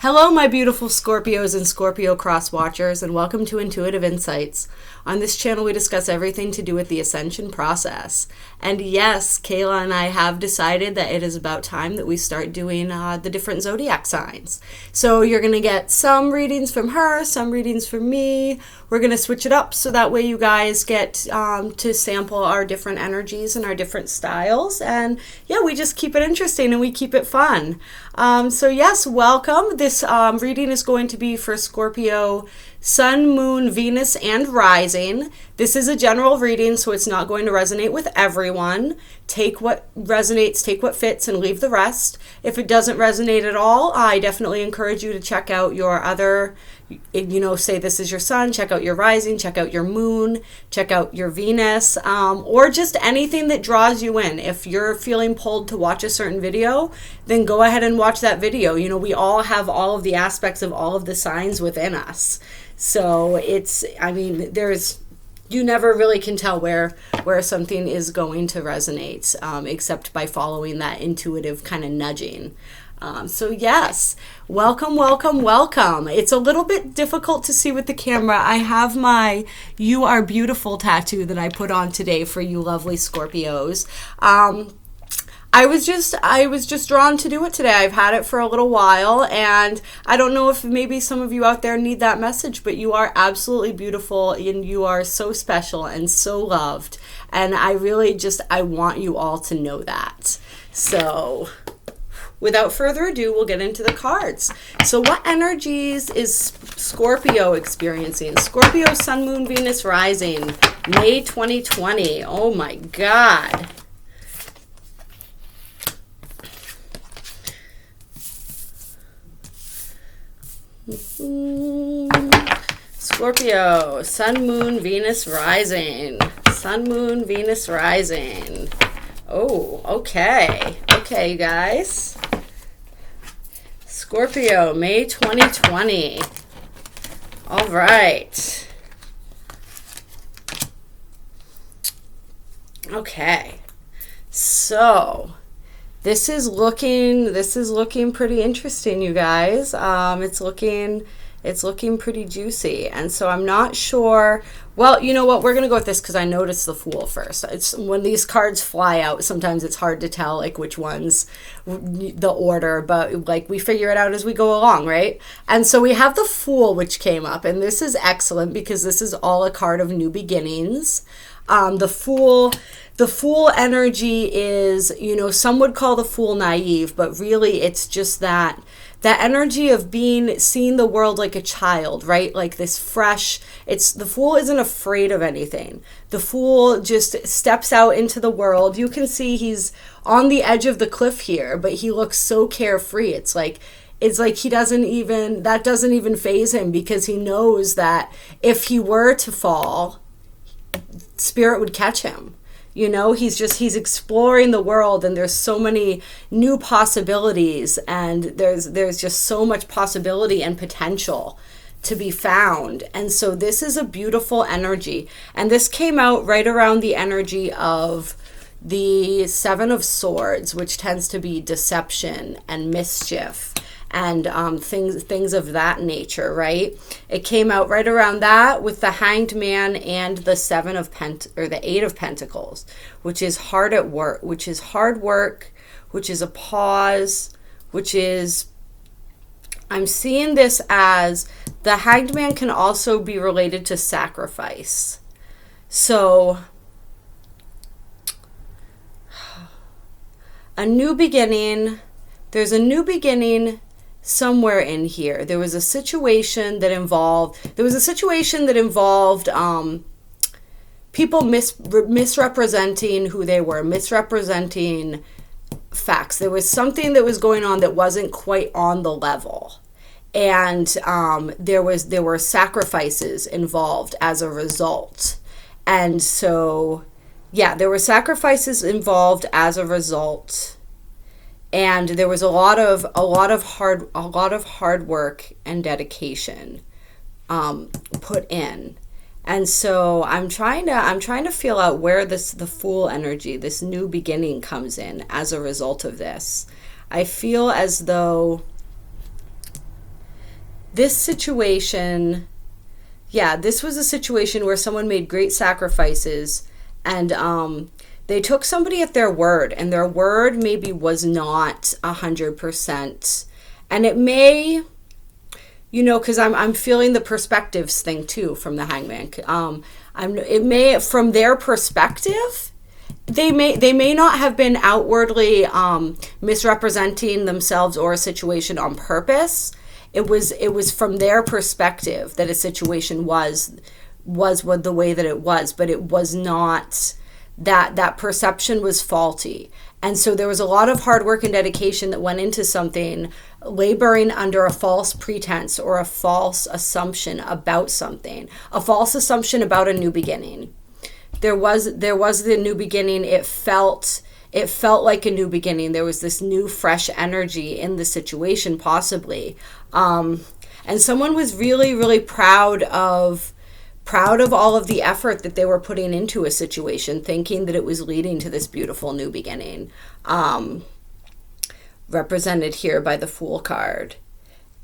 Hello, my beautiful Scorpios and Scorpio cross watchers, and welcome to Intuitive Insights. On this channel, we discuss everything to do with the ascension process. And yes, Kayla and I have decided that it is about time that we start doing the different zodiac signs. So you're going to get some readings from her, some readings from me. We're going to switch it up so that way you guys get to sample our different energies and our different styles. And yeah, we just keep it interesting and we keep it fun. So yes, welcome. This reading is going to be for Scorpio, Sun, Moon, Venus, and Rising. This is a general reading, so it's not going to resonate with everyone. Take what resonates, take what fits, and leave the rest. If it doesn't resonate at all, I definitely encourage you to check out your other, say this is your Sun, check out your Rising, check out your Moon, check out your Venus, or just anything that draws you in. If you're feeling pulled to watch a certain video, then go ahead and watch that video. We all have all of the aspects of all of the signs within us. So you never really can tell where something is going to resonate, except by following that intuitive kind of nudging. So yes, welcome. It's a little bit difficult to see with the camera. I have my "You Are Beautiful" tattoo that I put on today for you lovely Scorpios. I was just drawn to do it today. I've had it for a little while, and I don't know if maybe some of you out there need that message, but you are absolutely beautiful, and you are so special and so loved, and I want you all to know that. So without further ado, we'll get into the cards. So what energies is Scorpio experiencing? Scorpio, Sun, Moon, Venus, Rising, May 2020. Oh my God. Scorpio, Sun, Moon, Venus, Rising. Sun, Moon, Venus, Rising. Oh, okay. Okay, you guys. Scorpio, May 2020. All right. Okay. So This is looking pretty interesting, you guys. It's looking pretty juicy. And so I'm not sure. Well, you know what? We're going to go with this because I noticed the Fool first. It's when these cards fly out, sometimes it's hard to tell like which one's the order, but like we figure it out as we go along, right? And so we have the Fool, which came up, and this is excellent because this is all a card of new beginnings. The Fool energy is, some would call the Fool naive, but really it's just that energy of seeing the world like a child, right? Like this fresh, the Fool isn't afraid of anything. The Fool just steps out into the world. You can see he's on the edge of the cliff here, but he looks so carefree. It's like he doesn't even faze him because he knows that if he were to fall, Spirit would catch him. He's exploring the world, and there's so many new possibilities, and there's just so much possibility and potential to be found. And so this is a beautiful energy, and this came out right around the energy of the Seven of Swords, which tends to be deception and mischief and things of that nature, right? It came out right around that with the Hanged Man and the the Eight of Pentacles, which is hard work, which is a pause, I'm seeing this as the Hanged Man can also be related to sacrifice. So there's a new beginning somewhere in here. There was a situation that involved people misrepresenting who they were, misrepresenting facts. There was something that was going on that wasn't quite on the level, and there were sacrifices involved as a result. And so there were sacrifices involved as a result. And there was a lot of hard work and dedication put in. And so I'm trying to feel out where the Fool energy, this new beginning, comes in as a result of this. I feel as though this situation, yeah, this was a situation where someone made great sacrifices, and they took somebody at their word, and their word maybe was not 100%. And it may, because I'm feeling the perspectives thing too from the Hangman. It may, from their perspective, they may not have been outwardly misrepresenting themselves or a situation on purpose. It was from their perspective that a situation was what the way that it was, but it was not, that perception was faulty. And so there was a lot of hard work and dedication that went into something, laboring under a false pretense or a false assumption about something, a false assumption about a new beginning. There was the new beginning. It felt like a new beginning. There was this new, fresh energy in the situation, possibly. And someone was really, really proud of all of the effort that they were putting into a situation, thinking that it was leading to this beautiful new beginning, represented here by the Fool card.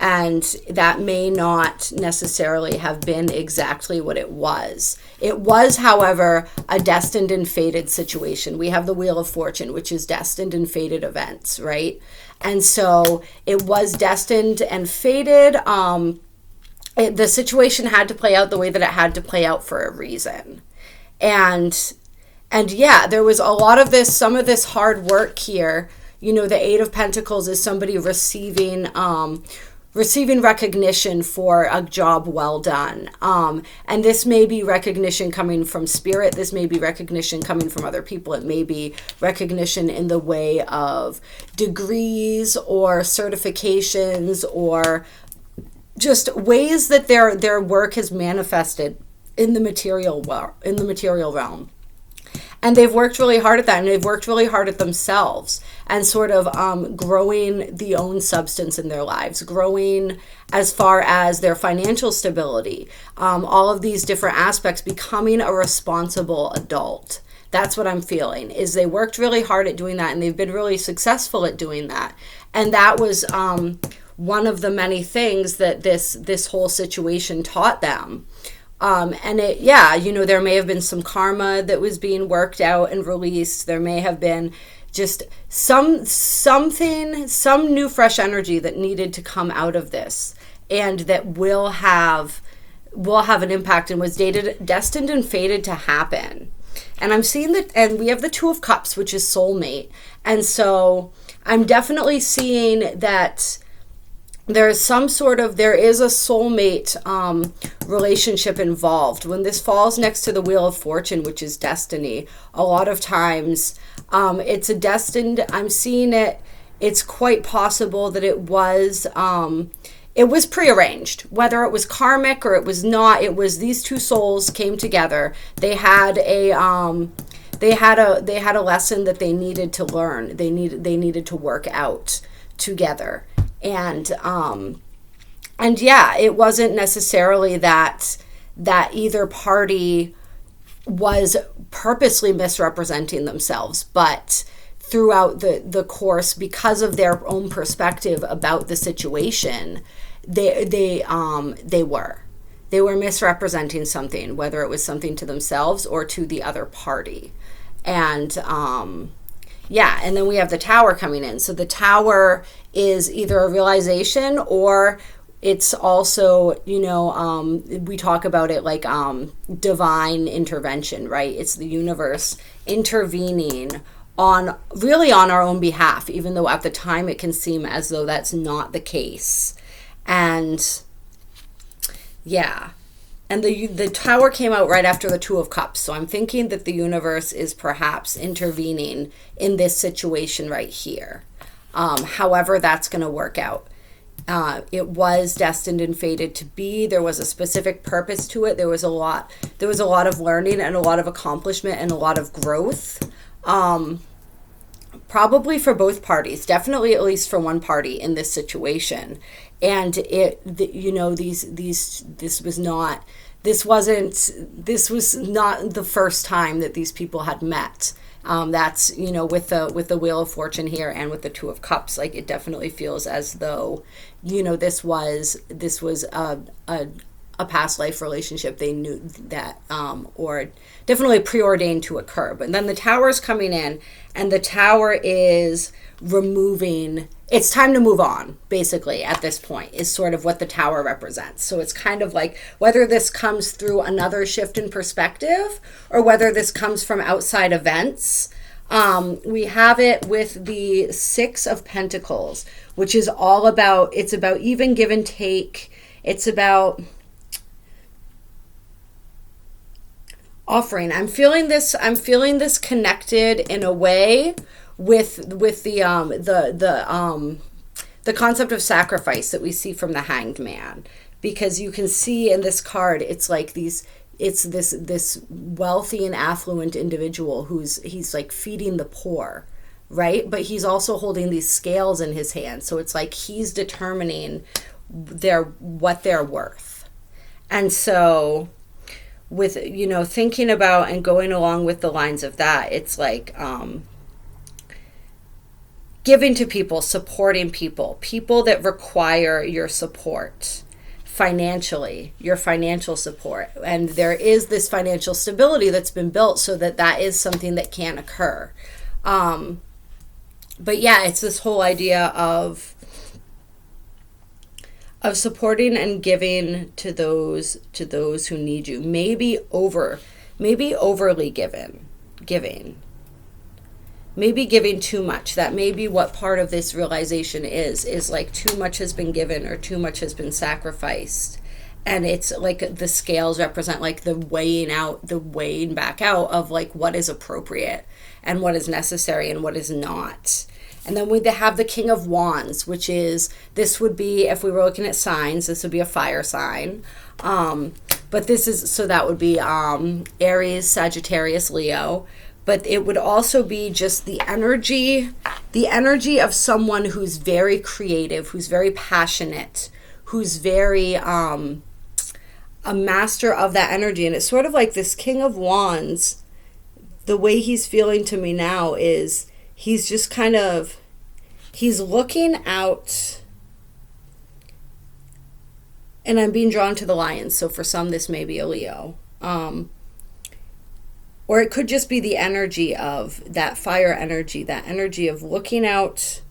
And that may not necessarily have been exactly what it was. It was, however, a destined and fated situation. We have the Wheel of Fortune, which is destined and fated events, right? And so it was destined and fated. The situation had to play out the way that it had to play out for a reason. And yeah, there was a lot of this, some of this hard work here. The Eight of Pentacles is somebody receiving recognition for a job well done. And this may be recognition coming from spirit. This may be recognition coming from other people. It may be recognition in the way of degrees or certifications, or just ways that their work has manifested in the material realm. And they've worked really hard at that, and they've worked really hard at themselves, and sort of growing the own substance in their lives, growing as far as their financial stability, all of these different aspects, becoming a responsible adult. That's what I'm feeling, is they worked really hard at doing that, and they've been really successful at doing that. And that was one of the many things that this whole situation taught them. And there may have been some karma that was being worked out and released. There may have been just some new fresh energy that needed to come out of this, and that will have an impact, and was destined and fated to happen. And I'm seeing that, and we have the Two of Cups, which is soulmate. And so I'm definitely seeing that there is a soulmate relationship involved. When this falls next to the Wheel of Fortune, which is destiny, a lot of times it's a destined, I'm seeing it, it's quite possible that it was prearranged, whether it was karmic or it was not. It was these two souls came together. They had a lesson that they needed to learn. They needed to work out together. And yeah, it wasn't necessarily that either party was purposely misrepresenting themselves, but throughout the course, because of their own perspective about the situation, they were misrepresenting something, whether it was something to themselves or to the other party. And yeah, and then we have the Tower coming in. So the Tower is either a realization, or it's also, we talk about it like divine intervention, right? It's the universe intervening on our own behalf, even though at the time it can seem as though that's not the case. And yeah. And the Tower came out right after the Two of Cups. So I'm thinking that the universe is perhaps intervening in this situation right here. However that's going to work out. It was destined and fated to be. There was a specific purpose to it. There was a lot of learning and a lot of accomplishment and a lot of growth. Probably for both parties, definitely at least for one party in this situation. And this was not the first time that these people had met That's, with the Wheel of Fortune here and with the Two of Cups, like it definitely feels as though, this was a past life relationship. They knew that, or definitely preordained to occur. But then the Tower is coming in, and the Tower is removing. It's time to move on, basically, at this point, is sort of what the Tower represents. So it's kind of like whether this comes through another shift in perspective or whether this comes from outside events. We have it with the Six of Pentacles, which is all about, it's about even give and take. It's about offering. I'm feeling this connected in a way with the concept of sacrifice that we see from the Hanged Man, because you can see in this card it's like this wealthy and affluent individual he's like feeding the poor, right? But he's also holding these scales in his hand, so it's like he's determining what they're worth. And so with thinking about and going along with the lines of that, it's like giving to people, supporting people that require your support financially, your financial support. And there is this financial stability that's been built so that is something that can occur. But yeah, it's this whole idea of supporting and giving to those who need you. Maybe overly giving. Maybe giving too much. That may be what part of this realization is like too much has been given or too much has been sacrificed. And it's like the scales represent like the weighing back out of like what is appropriate and what is necessary and what is not. And then we have the King of Wands, which is, this would be, if we were looking at signs, this would be a fire sign. But this is, so that would be Aries, Sagittarius, Leo. But it would also be just the energy of someone who's very creative, who's very passionate, who's very a master of that energy. And it's sort of like this King of Wands, the way he's feeling to me now is he's just kind of, he's looking out, and I'm being drawn to the lions. So for some, this may be a Leo. Or it could just be the energy of that fire energy, that energy of looking out,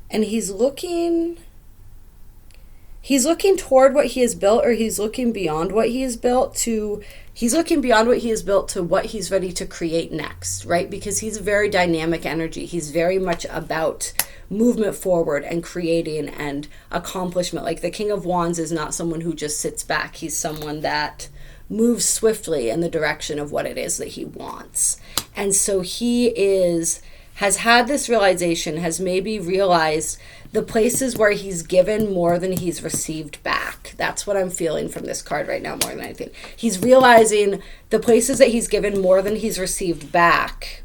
and he's looking toward what he has built, or he's looking beyond what he has built to what he's ready to create next, right? Because he's a very dynamic energy. He's very much about movement forward and creating and accomplishment. Like the King of Wands is not someone who just sits back. He's someone that moves swiftly in the direction of what it is that he wants. And so has had this realization, has maybe realized the places where he's given more than he's received back. That's what I'm feeling from this card right now more than anything. He's realizing the places that he's given more than he's received back,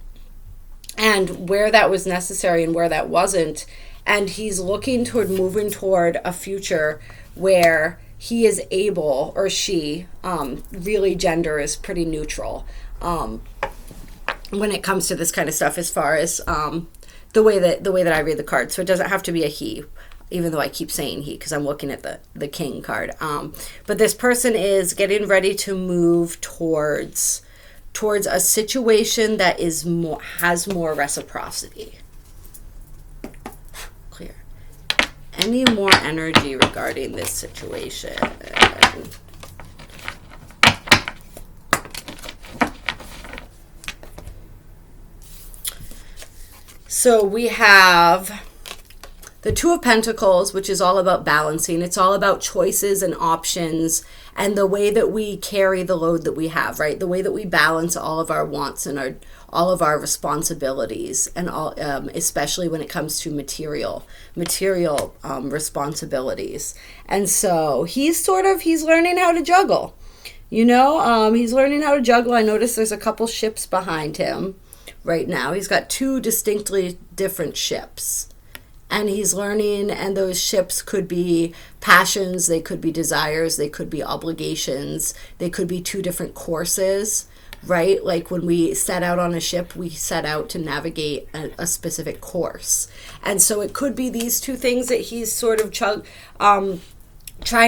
and where that was necessary and where that wasn't. And he's looking toward moving toward a future where he is able, or she, really gender is pretty neutral when it comes to this kind of stuff, as far as the way that I read the card. So it doesn't have to be a he, even though I keep saying he because I'm looking at the King card. But this person is getting ready to move towards a situation that has more reciprocity. Clear. Any more energy regarding this situation? So we have the Two of Pentacles, which is all about balancing. It's all about choices and options and the way that we carry the load that we have, right? The way that we balance all of our wants and all of our responsibilities, and all, especially when it comes to material responsibilities. And so he's learning how to juggle. He's learning how to juggle. I notice there's a couple ships behind him right now. He's got two distinctly different ships. And he's learning, and those ships could be passions, they could be desires, they could be obligations, they could be two different courses. right? Like when we set out on a ship, we set out to navigate a specific course. And so it could be these two things that he's sort of trying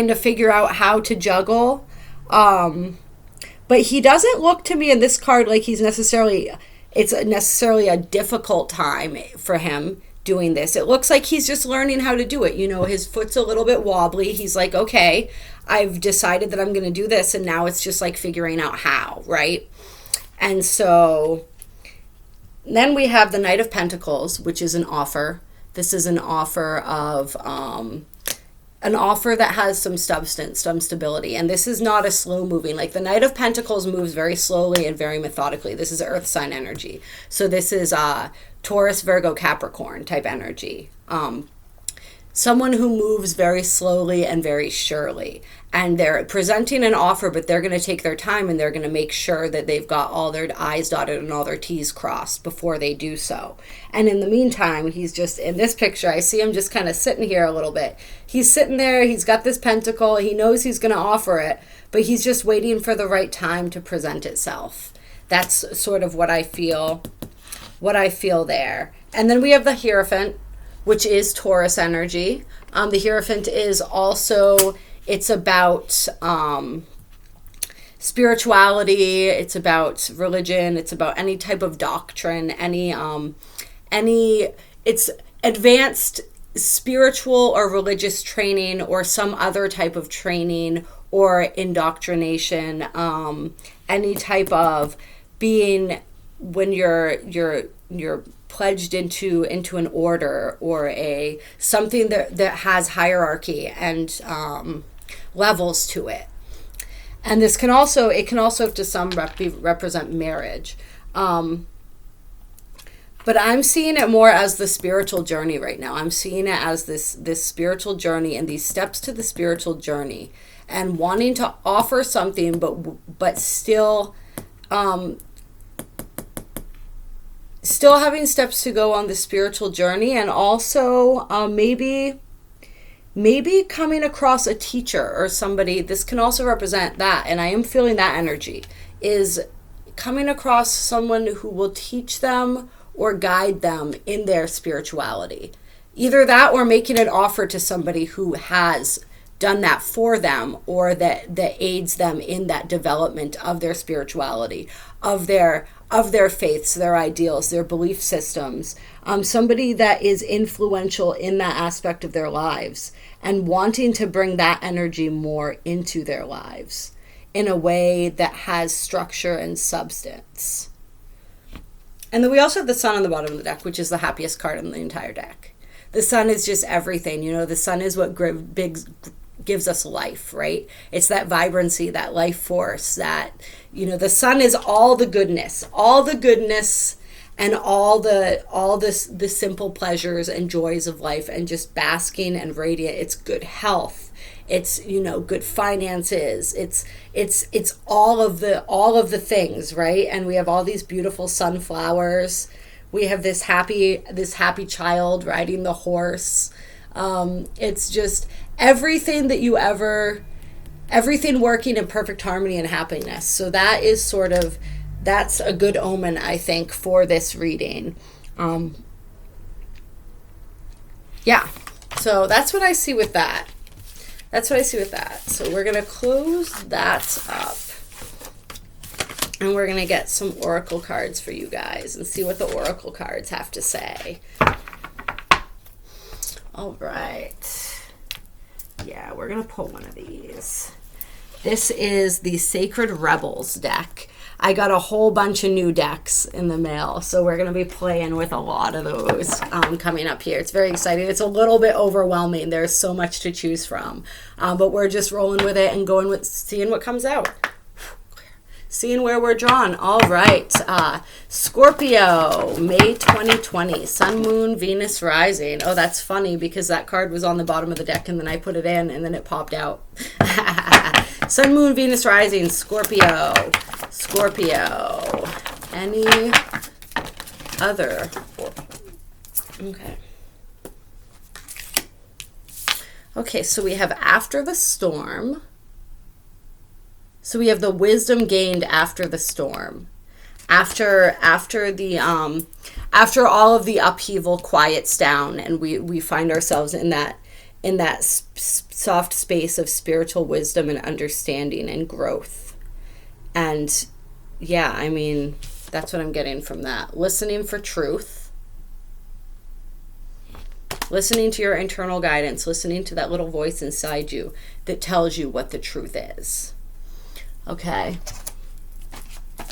to figure out how to juggle. But he doesn't look to me in this card like it's necessarily a difficult time for him doing this. It looks like he's just learning how to do it. You know, his foot's a little bit wobbly. He's like, okay, I've decided that I'm going to do this, and now it's just like figuring out how, right? And so then we have the Knight of Pentacles, which is an offer. This is an offer of an offer that has some substance, some stability. And this is not a slow moving. Like the Knight of Pentacles moves very slowly and very methodically. This is earth sign energy. So this is Taurus, Virgo, Capricorn type energy. Someone who moves very slowly and very surely. And they're presenting an offer, but they're going to take their time and they're going to make sure that they've got all their I's dotted and all their T's crossed before they do so. And in the meantime, he's just, in this picture, I see him just kind of sitting here a little bit. He's sitting there, he's got this pentacle, he knows he's going to offer it, but he's just waiting for the right time to present itself. That's sort of what I feel there. And then we have the Hierophant, which is Taurus energy. The Hierophant is also, it's about spirituality, it's about religion, it's about any type of doctrine, it's advanced spiritual or religious training or some other type of training or indoctrination, any type of being, when you're pledged into an order or something that has hierarchy and levels to it. And it can also to some represent marriage. But I'm seeing it more as the spiritual journey right now. I'm seeing it as this spiritual journey and these steps to the spiritual journey, and wanting to offer something, but still having steps to go on the spiritual journey, and also maybe coming across a teacher or somebody. This can also represent that, and I am feeling that energy, is coming across someone who will teach them or guide them in their spirituality. Either that or making an offer to somebody who has done that for them, or that aids them in that development of their spirituality, of their faiths, their ideals, their belief systems. Somebody that is influential in that aspect of their lives and wanting to bring that energy more into their lives in a way that has structure and substance. And then we also have the Sun on the bottom of the deck, which is the happiest card in the entire deck. The Sun is just everything. You know, the Sun is what gives us life, right? It's that vibrancy, that life force, that, you know, the Sun is all the goodness and all the simple pleasures and joys of life, and just basking and radiant. It's good health. It's, you know, good finances. It's all of the things, right? And we have all these beautiful sunflowers. We have this happy child riding the horse. It's just everything everything working in perfect harmony and happiness. So that is that's a good omen, I think, for this reading. Yeah. So that's what I see with that. So we're going to close that up. And we're going to get some oracle cards for you guys and see what the oracle cards have to say. All right. Yeah, we're going to pull one of these. This is the Sacred Rebels deck. I got a whole bunch of new decks in the mail, so we're going to be playing with a lot of those coming up here. It's very exciting. It's a little bit overwhelming. There's so much to choose from, but we're just rolling with it and going with seeing what comes out. Seeing where we're drawn. All right. Scorpio, May 2020. Sun, Moon, Venus, Rising. Oh, that's funny because that card was on the bottom of the deck and then I put it in and then it popped out. Sun, Moon, Venus, Rising. Scorpio. Any other? Okay. Okay, so we have After the Storm, So we have the wisdom gained after the storm. After all of the upheaval quiets down, and we find ourselves in that soft space of spiritual wisdom and understanding and growth. And yeah, I mean, that's what I'm getting from that. Listening for truth. Listening to your internal guidance. Listening to that little voice inside you that tells you what the truth is. Okay.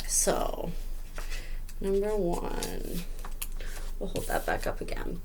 So, number 1. We'll hold that back up again.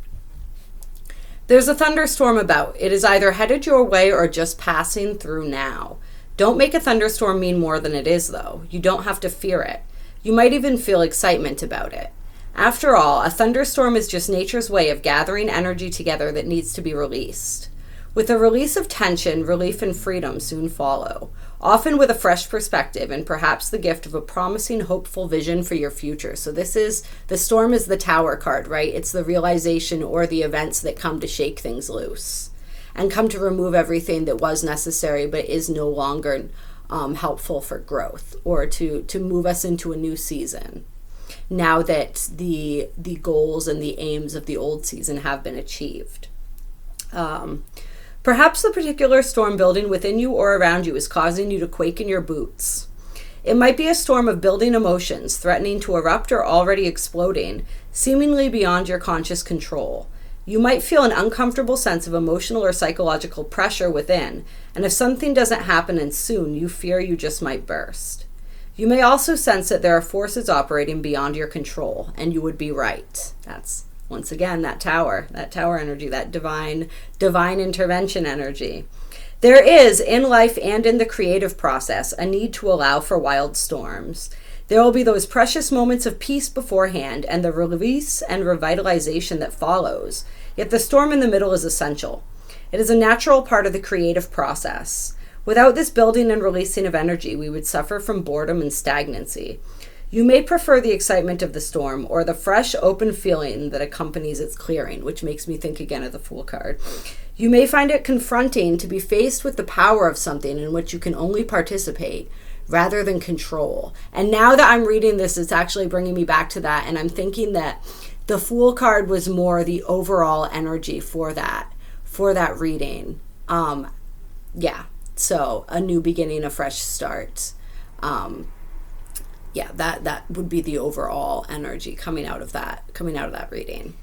There's a thunderstorm about. It is either headed your way or just passing through now. Don't make a thunderstorm mean more than it is, though. You don't have to fear it. You might even feel excitement about it. After all, a thunderstorm is just nature's way of gathering energy together that needs to be released. With a release of tension, relief and freedom soon follow, often with a fresh perspective and perhaps the gift of a promising, hopeful vision for your future. So the storm is the Tower card, right? It's the realization or the events that come to shake things loose and come to remove everything that was necessary but is no longer helpful for growth, or to move us into a new season now that the goals and the aims of the old season have been achieved. Perhaps the particular storm building within you or around you is causing you to quake in your boots. It might be a storm of building emotions, threatening to erupt or already exploding, seemingly beyond your conscious control. You might feel an uncomfortable sense of emotional or psychological pressure within, and if something doesn't happen and soon, you fear you just might burst. You may also sense that there are forces operating beyond your control, and you would be right. That's, once again, that tower energy, that divine intervention energy. There is, in life and in the creative process, a need to allow for wild storms. There will be those precious moments of peace beforehand and the release and revitalization that follows. Yet the storm in the middle is essential. It is a natural part of the creative process. Without this building and releasing of energy, we would suffer from boredom and stagnancy. You may prefer the excitement of the storm or the fresh, open feeling that accompanies its clearing, which makes me think again of the Fool card. You may find it confronting to be faced with the power of something in which you can only participate rather than control. And now that I'm reading this, it's actually bringing me back to that, and I'm thinking that the Fool card was more the overall energy for that reading. So a new beginning, a fresh start. That would be the overall energy coming out of that reading.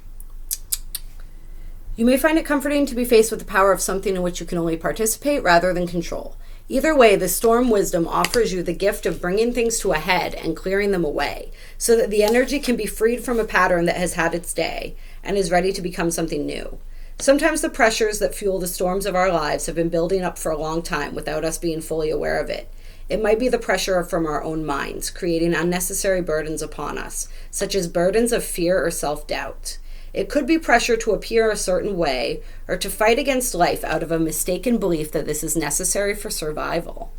You may find it comforting to be faced with the power of something in which you can only participate rather than control. Either way, the storm wisdom offers you the gift of bringing things to a head and clearing them away, so that the energy can be freed from a pattern that has had its day and is ready to become something new. Sometimes the pressures that fuel the storms of our lives have been building up for a long time without us being fully aware of it. It might be the pressure from our own minds, creating unnecessary burdens upon us, such as burdens of fear or self-doubt. It could be pressure to appear a certain way or to fight against life out of a mistaken belief that this is necessary for survival.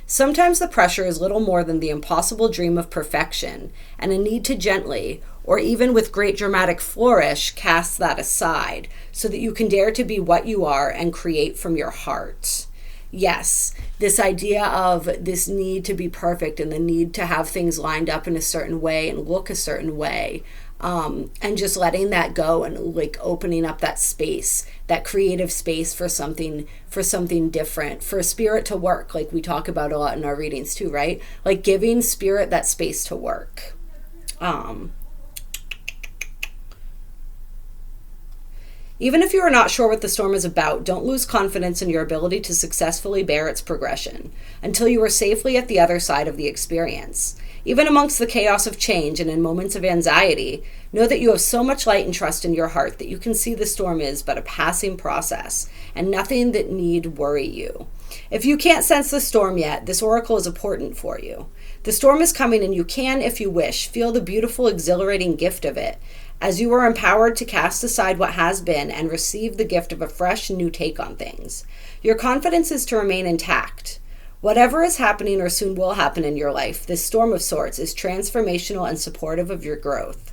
Sometimes the pressure is little more than the impossible dream of perfection and a need to gently, or even with great dramatic flourish, cast that aside so that you can dare to be what you are and create from your heart. Yes, this idea of this need to be perfect and the need to have things lined up in a certain way and look a certain way, and just letting that go and like opening up that space, that creative space for something different, for spirit to work, like we talk about a lot in our readings too, right? Like giving spirit that space to work. Even if you are not sure what the storm is about, don't lose confidence in your ability to successfully bear its progression until you are safely at the other side of the experience. Even amongst the chaos of change and in moments of anxiety, know that you have so much light and trust in your heart that you can see the storm is but a passing process and nothing that need worry you. If you can't sense the storm yet, this oracle is important for you. The storm is coming and you can, if you wish, feel the beautiful, exhilarating gift of it, as you are empowered to cast aside what has been and receive the gift of a fresh, new take on things. Your confidence is to remain intact. Whatever is happening or soon will happen in your life, this storm of sorts is transformational and supportive of your growth.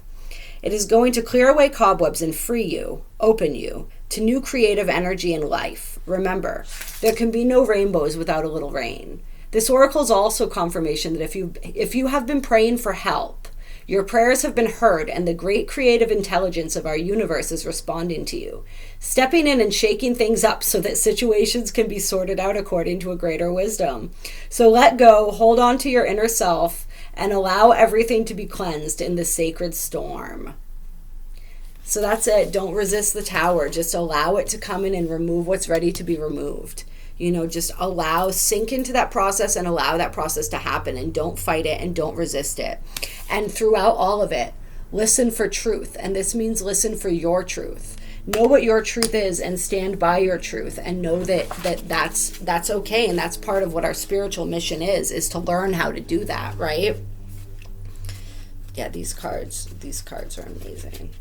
It is going to clear away cobwebs and free you, open you, to new creative energy in life. Remember, there can be no rainbows without a little rain. This oracle is also confirmation that if you have been praying for help, your prayers have been heard, and the great creative intelligence of our universe is responding to you, stepping in and shaking things up so that situations can be sorted out according to a greater wisdom. So let go, hold on to your inner self, and allow everything to be cleansed in the sacred storm. So that's it. Don't resist the Tower. Just allow it to come in and remove what's ready to be removed. Just sink into that process and allow that process to happen, and don't fight it and don't resist it. And throughout all of it, listen for truth. And this means listen for your truth. Know what your truth is and stand by your truth, and know that's okay. And that's part of what our spiritual mission is to learn how to do that, right? Yeah, these cards are amazing.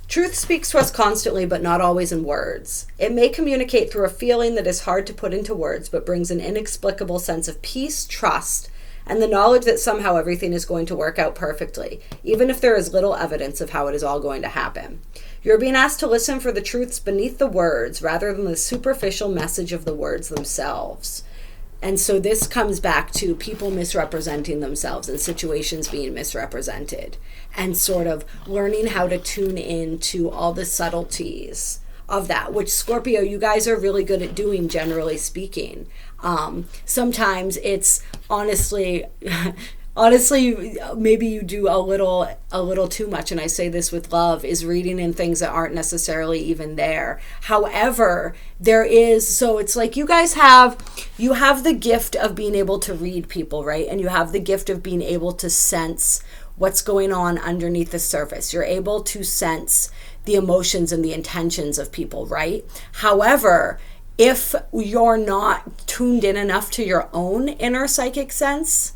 Truth speaks to us constantly, but not always in words. It may communicate through a feeling that is hard to put into words, but brings an inexplicable sense of peace, trust, and the knowledge that somehow everything is going to work out perfectly, even if there is little evidence of how it is all going to happen. You're being asked to listen for the truths beneath the words rather than the superficial message of the words themselves. And so this comes back to people misrepresenting themselves and situations being misrepresented, and sort of learning how to tune into all the subtleties of that, which Scorpio, you guys are really good at doing, generally speaking. Sometimes it's honestly, maybe you do a little too much, and I say this with love, is reading in things that aren't necessarily even there. However, so it's like you have the gift of being able to read people, right? And you have the gift of being able to sense what's going on underneath the surface. You're able to sense the emotions and the intentions of people, right? However, if you're not tuned in enough to your own inner psychic sense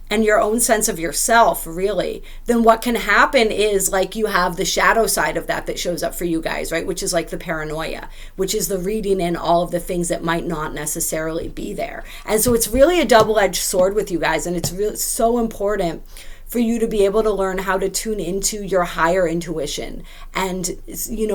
and your own sense of yourself, really, then what can happen is like you have the shadow side of that shows up for you guys, right? Which is like the paranoia, which is the reading in all of the things that might not necessarily be there. And so it's really a double-edged sword with you guys, and it's really so important for you to be able to learn how to tune into your higher intuition and,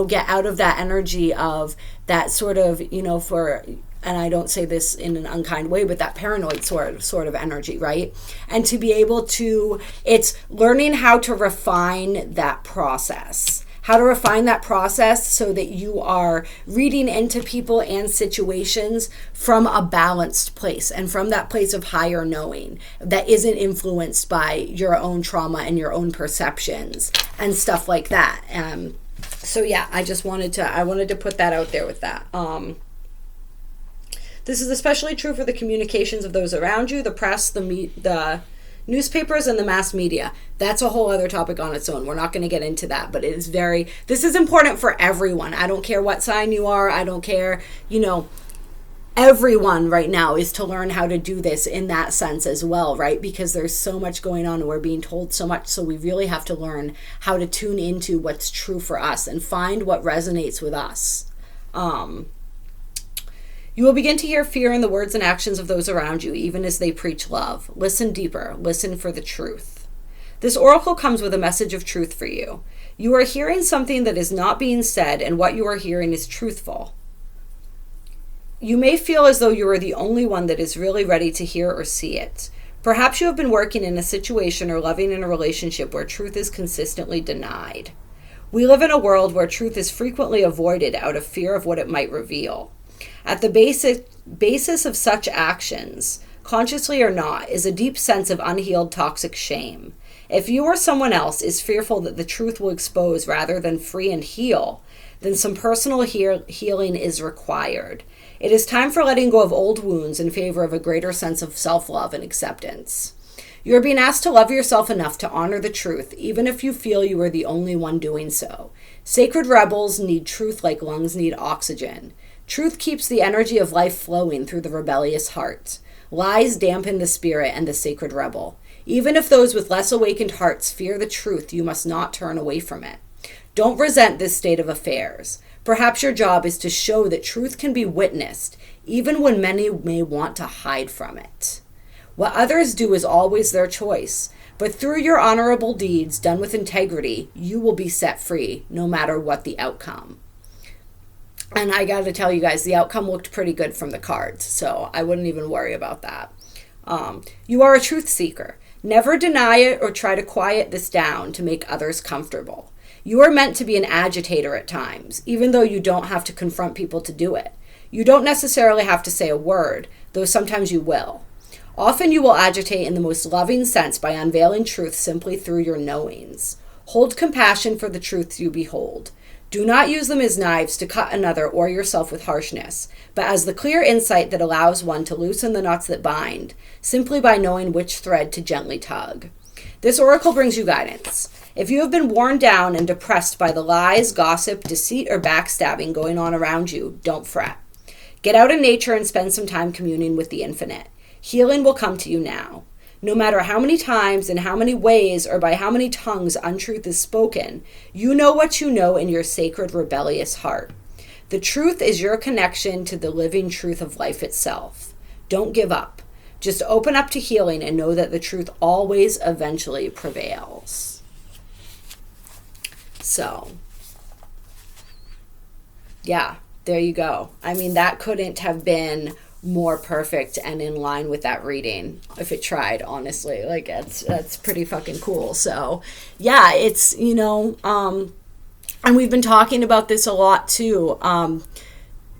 get out of that energy of that sort of, and I don't say this in an unkind way, but that paranoid sort of energy, right? And to be able to, it's learning how to refine that process. How to refine that process so that you are reading into people and situations from a balanced place and from that place of higher knowing that isn't influenced by your own trauma and your own perceptions and stuff like that. So yeah, I wanted to put that out there with that. This is especially true for the communications of those around you, the press, the newspapers, and the mass media. That's a whole other topic on its own. We're not going to get into that, but this is important for everyone. I don't care what sign you are. I don't care, everyone right now is to learn how to do this in that sense as well, right? Because there's so much going on and we're being told so much. So we really have to learn how to tune into what's true for us and find what resonates with us. You will begin to hear fear in the words and actions of those around you, even as they preach love. Listen deeper. Listen for the truth. This oracle comes with a message of truth for you. You are hearing something that is not being said, and what you are hearing is truthful. You may feel as though you are the only one that is really ready to hear or see it. Perhaps you have been working in a situation or loving in a relationship where truth is consistently denied. We live in a world where truth is frequently avoided out of fear of what it might reveal. At the basis of such actions, consciously or not, is a deep sense of unhealed toxic shame. If you or someone else is fearful that the truth will expose rather than free and heal, then some personal healing is required. It is time for letting go of old wounds in favor of a greater sense of self-love and acceptance. You are being asked to love yourself enough to honor the truth, even if you feel you are the only one doing so. Sacred rebels need truth like lungs need oxygen. Truth keeps the energy of life flowing through the rebellious heart. Lies dampen the spirit and the sacred rebel. Even if those with less awakened hearts fear the truth, you must not turn away from it. Don't resent this state of affairs. Perhaps your job is to show that truth can be witnessed, even when many may want to hide from it. What others do is always their choice, but through your honorable deeds done with integrity, you will be set free, no matter what the outcome. And I got to tell you guys, the outcome looked pretty good from the cards, so I wouldn't even worry about that. You are a truth seeker. Never deny it or try to quiet this down to make others comfortable. You are meant to be an agitator at times, even though you don't have to confront people to do it. You don't necessarily have to say a word, though sometimes you will. Often you will agitate in the most loving sense by unveiling truth simply through your knowings. Hold compassion for the truths you behold. Do not use them as knives to cut another or yourself with harshness, but as the clear insight that allows one to loosen the knots that bind, simply by knowing which thread to gently tug. This oracle brings you guidance. If you have been worn down and depressed by the lies, gossip, deceit, or backstabbing going on around you, don't fret. Get out in nature and spend some time communing with the infinite. Healing will come to you now. No matter how many times, in how many ways, or by how many tongues untruth is spoken, you know what you know in your sacred, rebellious heart. The truth is your connection to the living truth of life itself. Don't give up. Just open up to healing and know that the truth always eventually prevails. So, yeah, there you go. I mean, that couldn't have been more perfect and in line with that reading if it tried, honestly. Like, that's pretty fucking cool. So yeah, it's, and we've been talking about this a lot too.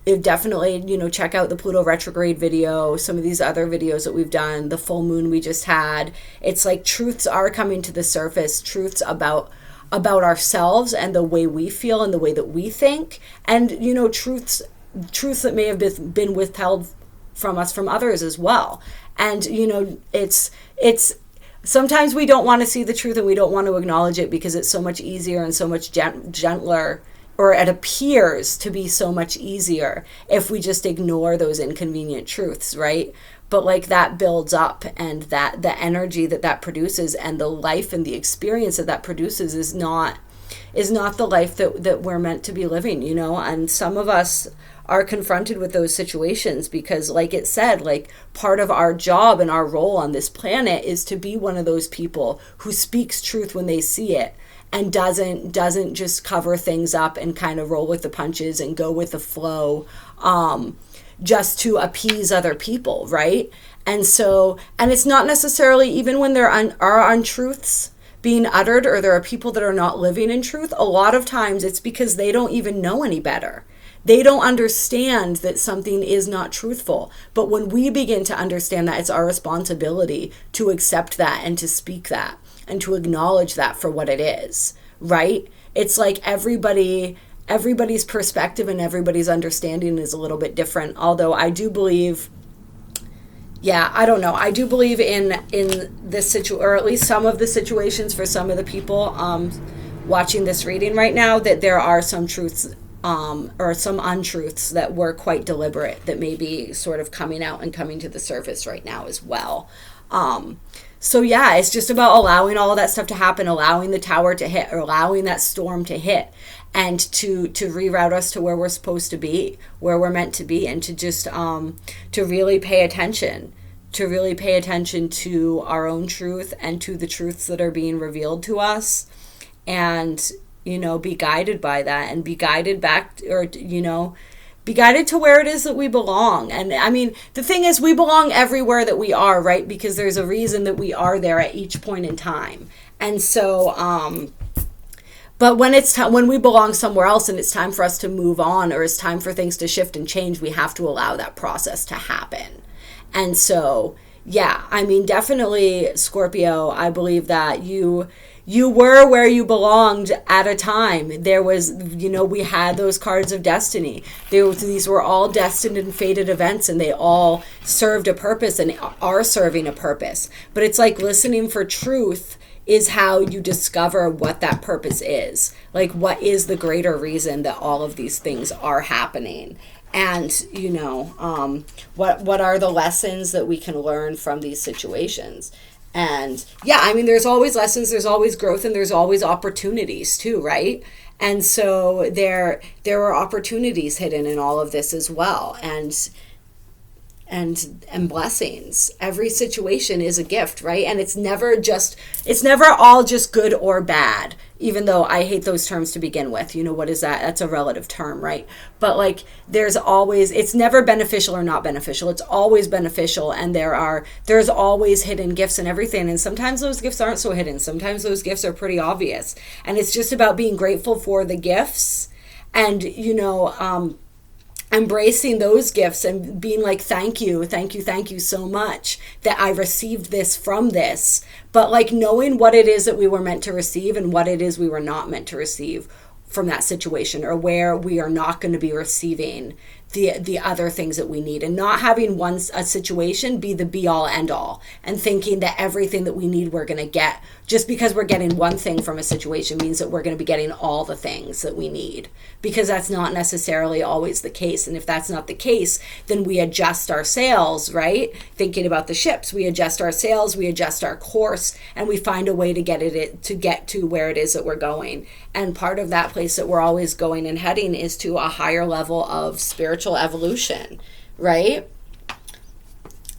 It definitely, check out the Pluto retrograde video, some of these other videos that we've done, the full moon we just had. It's like truths are coming to the surface, truths about ourselves and the way we feel and the way that we think, and truths that may have been withheld from us from others as well. And it's sometimes we don't want to see the truth and we don't want to acknowledge it because it's so much easier and so much gentler, or it appears to be so much easier if we just ignore those inconvenient truths, right? But like, that builds up, and that the energy that produces and the life and the experience that produces is not the life that we're meant to be living, and some of us are confronted with those situations because, like it said, like, part of our job and our role on this planet is to be one of those people who speaks truth when they see it and doesn't just cover things up and kind of roll with the punches and go with the flow just to appease other people, right? And so, and it's not necessarily, even when there are untruths being uttered, or there are people that are not living in truth, a lot of times it's because they don't even know any better. They don't understand that something is not truthful. But when we begin to understand that, it's our responsibility to accept that and to speak that and to acknowledge that for what it is, right? It's like everybody's perspective and everybody's understanding is a little bit different. Although I do believe, I don't know, I do believe in this situation, or at least some of the situations for some of the people watching this reading right now, that there are some truths or some untruths that were quite deliberate that may be sort of coming out and coming to the surface right now as well. So yeah, it's just about allowing all of that stuff to happen, allowing the tower to hit, or allowing that storm to hit, and to reroute us to where we're supposed to be, where we're meant to be, and to just to really pay attention to our own truth and to the truths that are being revealed to us, and be guided by that, and be guided back, or be guided to where it is that we belong. And I mean, the thing is, we belong everywhere that we are, right? Because there's a reason that we are there at each point in time. And so, but when when we belong somewhere else and it's time for us to move on, or it's time for things to shift and change, we have to allow that process to happen. And so, yeah, I mean, definitely, Scorpio, I believe that you were where you belonged at a time. There was, we had those cards of destiny. These were all destined and fated events, and they all served a purpose and are serving a purpose. But it's like, listening for truth is how you discover what that purpose is. Like, what is the greater reason that all of these things are happening? And, what are the lessons that we can learn from these situations? And yeah, I mean, there's always lessons, there's always growth, and there's always opportunities too, right? And so there are opportunities hidden in all of this as well. And and blessings. Every situation is a gift, right? And it's never all just good or bad, even though I hate those terms to begin with. What is that? That's a relative term, right? But like, it's never beneficial or not beneficial. It's always beneficial. And there's always hidden gifts and everything. And sometimes those gifts aren't so hidden. Sometimes those gifts are pretty obvious. And it's just about being grateful for the gifts and, embracing those gifts and being like, thank you so much that I received this from this. But like, knowing what it is that we were meant to receive and what it is we were not meant to receive from that situation, or where we are not going to be receiving the other things that we need, and not having a situation be the be all end all, and thinking that everything that we need we're going to get just because we're getting one thing from a situation means that we're going to be getting all the things that we need, because that's not necessarily always the case. And if that's not the case, then we adjust our sails, right? Thinking about the ships, we adjust our sails, we adjust our course, and we find a way to get to where it is that we're going. And part of that place that we're always going and heading is to a higher level of spiritual evolution, right?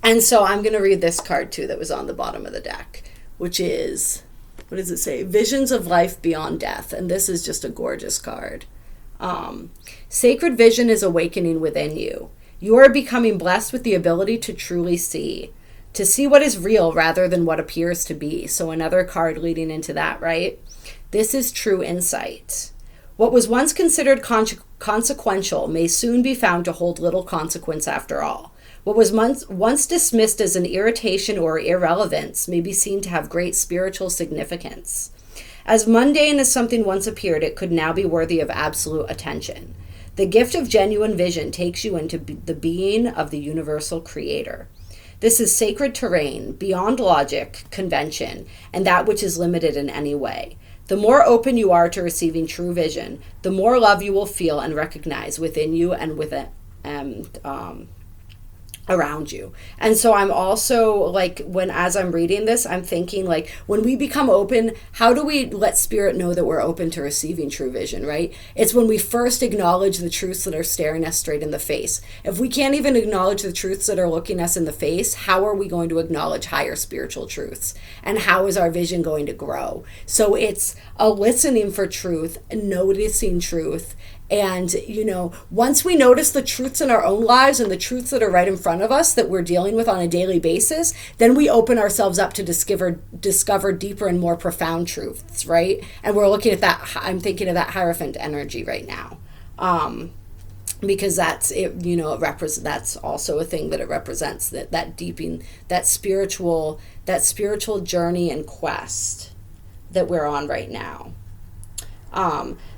And so I'm going to read this card too that was on the bottom of the deck, which is, what does it say? Visions of life beyond death. And this is just a gorgeous card. Sacred vision is awakening within you. You are becoming blessed with the ability to truly see what is real rather than what appears to be. So another card leading into that, right? This is true insight. What was once considered consequential may soon be found to hold little consequence after all. What was once dismissed as an irritation or irrelevance may be seen to have great spiritual significance. As mundane as something once appeared, it could now be worthy of absolute attention. The gift of genuine vision takes you into the being of the universal creator. This is sacred terrain, beyond logic, convention, and that which is limited in any way. The more open you are to receiving true vision, the more love you will feel and recognize within you and around you. And so I'm also like, as I'm reading this, I'm thinking like, when we become open, how do we let spirit know that we're open to receiving true vision, right? It's when we first acknowledge the truths that are staring us straight in the face. If we can't even acknowledge the truths that are looking us in the face, how are we going to acknowledge higher spiritual truths? And how is our vision going to grow? So it's a listening for truth, noticing truth. And, once we notice the truths in our own lives and the truths that are right in front of us that we're dealing with on a daily basis, then we open ourselves up to discover deeper and more profound truths, right? And we're looking at that, I'm thinking of that Hierophant energy right now. Because that's it, that's also a thing that it represents, that deepening, that spiritual journey and quest that we're on right now.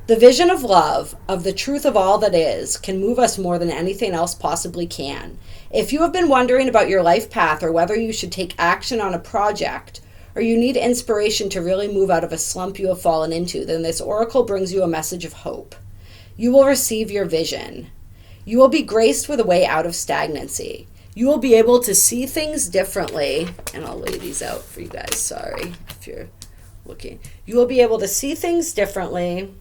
The vision of love, of the truth of all that is, can move us more than anything else possibly can. If you have been wondering about your life path or whether you should take action on a project, or you need inspiration to really move out of a slump you have fallen into, then this oracle brings you a message of hope. You will receive your vision. You will be graced with a way out of stagnancy. You will be able to see things differently. And I'll lay these out for you guys. Sorry if you're looking. You will be able to see things differently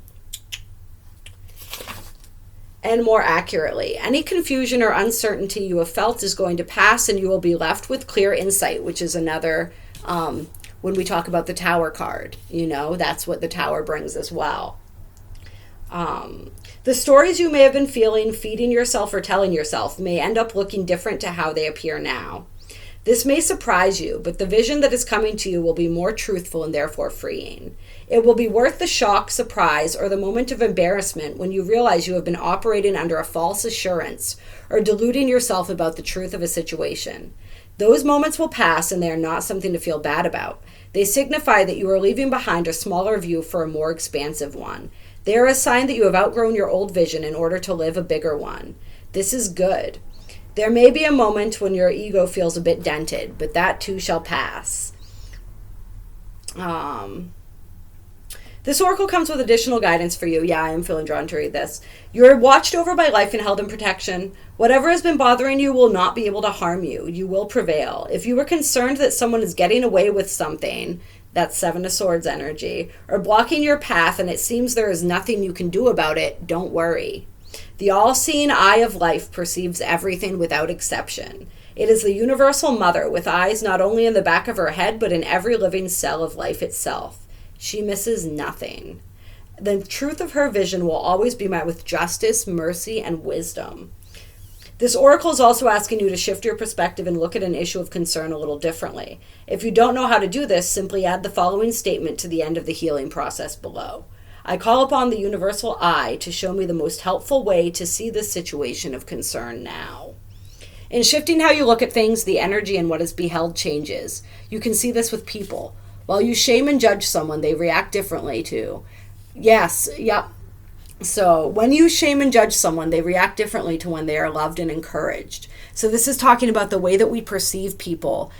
and more accurately. Any confusion or uncertainty you have felt is going to pass, and you will be left with clear insight, which is another, when we talk about the Tower card, that's what the Tower brings as well. The stories you may have been feeding yourself or telling yourself may end up looking different to how they appear now. This may surprise you, but the vision that is coming to you will be more truthful and therefore freeing. It will be worth the shock, surprise, or the moment of embarrassment when you realize you have been operating under a false assurance or deluding yourself about the truth of a situation. Those moments will pass, and they are not something to feel bad about. They signify that you are leaving behind a smaller view for a more expansive one. They are a sign that you have outgrown your old vision in order to live a bigger one. This is good. There may be a moment when your ego feels a bit dented, but that too shall pass. This oracle comes with additional guidance for you. Yeah, I am feeling drawn to read this. You're watched over by life and held in protection. Whatever has been bothering you will not be able to harm you. You will prevail. If you were concerned that someone is getting away with something, that's Seven of Swords energy, or blocking your path and it seems there is nothing you can do about it, don't worry. The all-seeing eye of life perceives everything without exception. It is the universal mother with eyes not only in the back of her head, but in every living cell of life itself. She misses nothing. The truth of her vision will always be met with justice, mercy, and wisdom. This oracle is also asking you to shift your perspective and look at an issue of concern a little differently. If you don't know how to do this, simply add the following statement to the end of the healing process below. I call upon the universal eye to show me the most helpful way to see this situation of concern now. In shifting how you look at things, the energy and what is beheld changes. You can see this with people. While you shame and judge someone, they react differently too. Yes, yep. So when you shame and judge someone, they react differently to when they are loved and encouraged. So this is talking about the way that we perceive people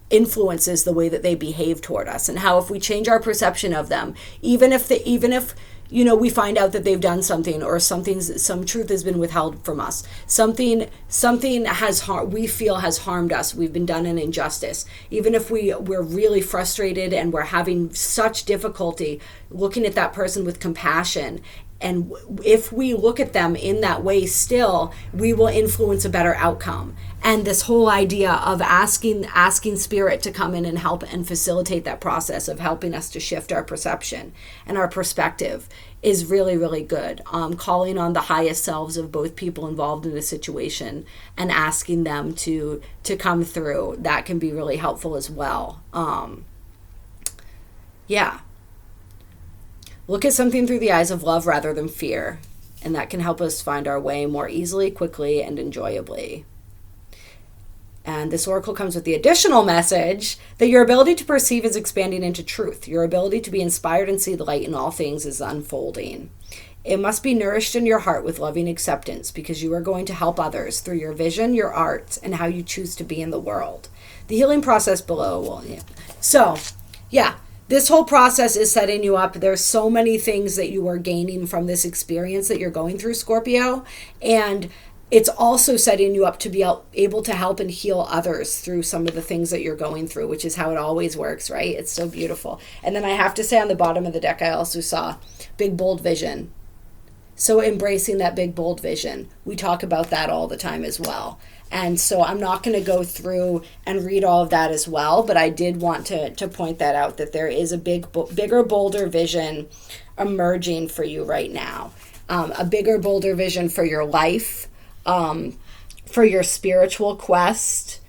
influences the way that they behave toward us, and how if we change our perception of them, even if we find out that they've done something, or some truth has been withheld from us, something we feel has harmed us, we've been done an injustice, even if we're really frustrated and we're having such difficulty looking at that person with compassion, and if we look at them in that way still, we will influence a better outcome. And this whole idea of asking spirit to come in and help and facilitate that process of helping us to shift our perception and our perspective is really, really good. Calling on the highest selves of both people involved in a situation and asking them to come through, that can be really helpful as well. Look at something through the eyes of love rather than fear, and that can help us find our way more easily, quickly, and enjoyably. And this oracle comes with the additional message that your ability to perceive is expanding into truth. Your ability to be inspired and see the light in all things is unfolding. It must be nourished in your heart with loving acceptance, because you are going to help others through your vision, your art, and how you choose to be in the world. The healing process below. This whole process is setting you up. There's so many things that you are gaining from this experience that you're going through, Scorpio. And it's also setting you up to be able to help and heal others through some of the things that you're going through, which is how it always works, right? It's so beautiful. And then I have to say, on the bottom of the deck, I also saw big, bold vision. So embracing that big, bold vision. We talk about that all the time as well. And so I'm not going to go through and read all of that as well, but I did want to point that out, that there is a bigger, bolder vision emerging for you right now. A bigger, bolder vision for your life, for your spiritual quest.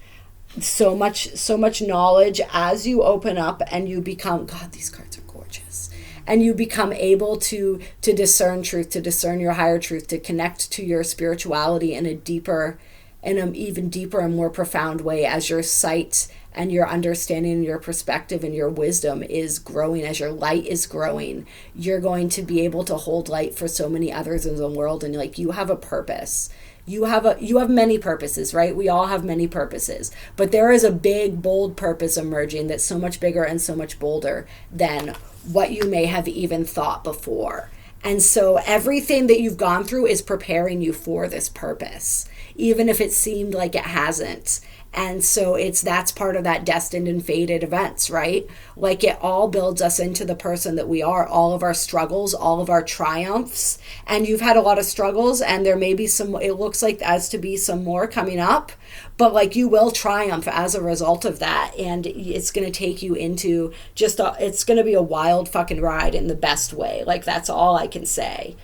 So much knowledge as you open up and you become, God, these cards are gorgeous. And you become able to discern truth, to discern your higher truth, to connect to your spirituality in an even deeper and more profound way, as your sight and your understanding and your perspective and your wisdom is growing, as your light is growing. You're going to be able to hold light for so many others in the world, and you have a purpose. You have many purposes, right? We all have many purposes, but there is a big, bold purpose emerging that's so much bigger and so much bolder than what you may have even thought before. And so everything that you've gone through is preparing you for this purpose, even if it seemed like it hasn't. And so that's part of that destined and fated events, right? Like, it all builds us into the person that we are, all of our struggles, all of our triumphs. And you've had a lot of struggles, and there may be it looks like as to be some more coming up, but you will triumph as a result of that. And it's going to take you into it's going to be a wild fucking ride in the best way. That's all I can say.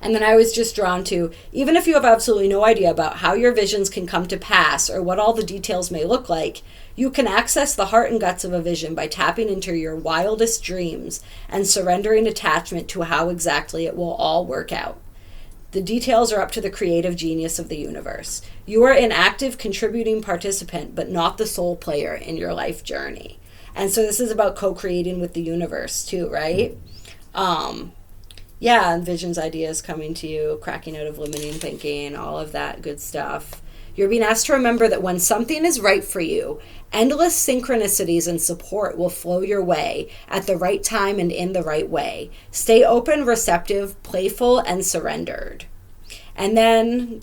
And then I was just drawn to, even if you have absolutely no idea about how your visions can come to pass or what all the details may look like, you can access the heart and guts of a vision by tapping into your wildest dreams and surrendering attachment to how exactly it will all work out. The details are up to the creative genius of the universe. You are an active contributing participant, but not the sole player in your life journey. And so this is about co-creating with the universe too, right? And visions, ideas coming to you, cracking out of limiting thinking, all of that good stuff. You're being asked to remember that when something is right for you, endless synchronicities and support will flow your way at the right time and in the right way. Stay open, receptive, playful, and surrendered. And then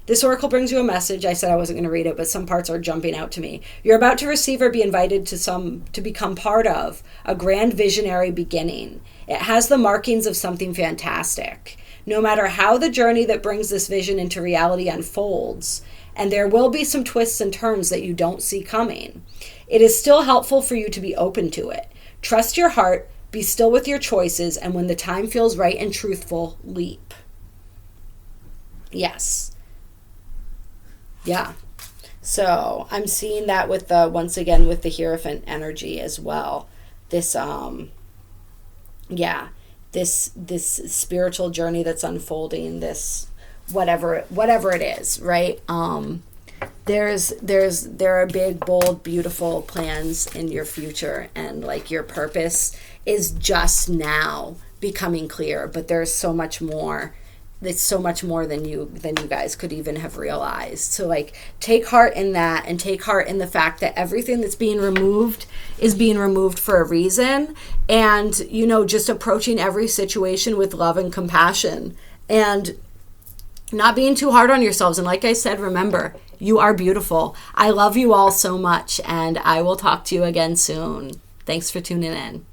this oracle brings you a message. I said I wasn't going to read it, but some parts are jumping out to me. You're about to receive or be invited to become part of a grand visionary beginning. It has the markings of something fantastic. no matter how the journey that brings this vision into reality unfolds. And there will be some twists and turns that you don't see coming. It is still helpful for you to be open to it. Trust your heart, be still with your choices, and when the time feels right and truthful, leap. Yes. Yeah. So I'm seeing that with the, once again, with the Hierophant energy as well. This, this spiritual journey that's unfolding, this whatever it is, right? There are big, bold, beautiful plans in your future, and like your purpose is just now becoming clear, but there's so much more. It's so much more than you guys could even have realized. So like, take heart in that, and take heart in the fact that everything that's being removed is being removed for a reason. And, you know, just approaching every situation with love and compassion, and not being too hard on yourselves. And like I said, remember, you are beautiful. I love you all so much, and I will talk to you again soon. Thanks for tuning in.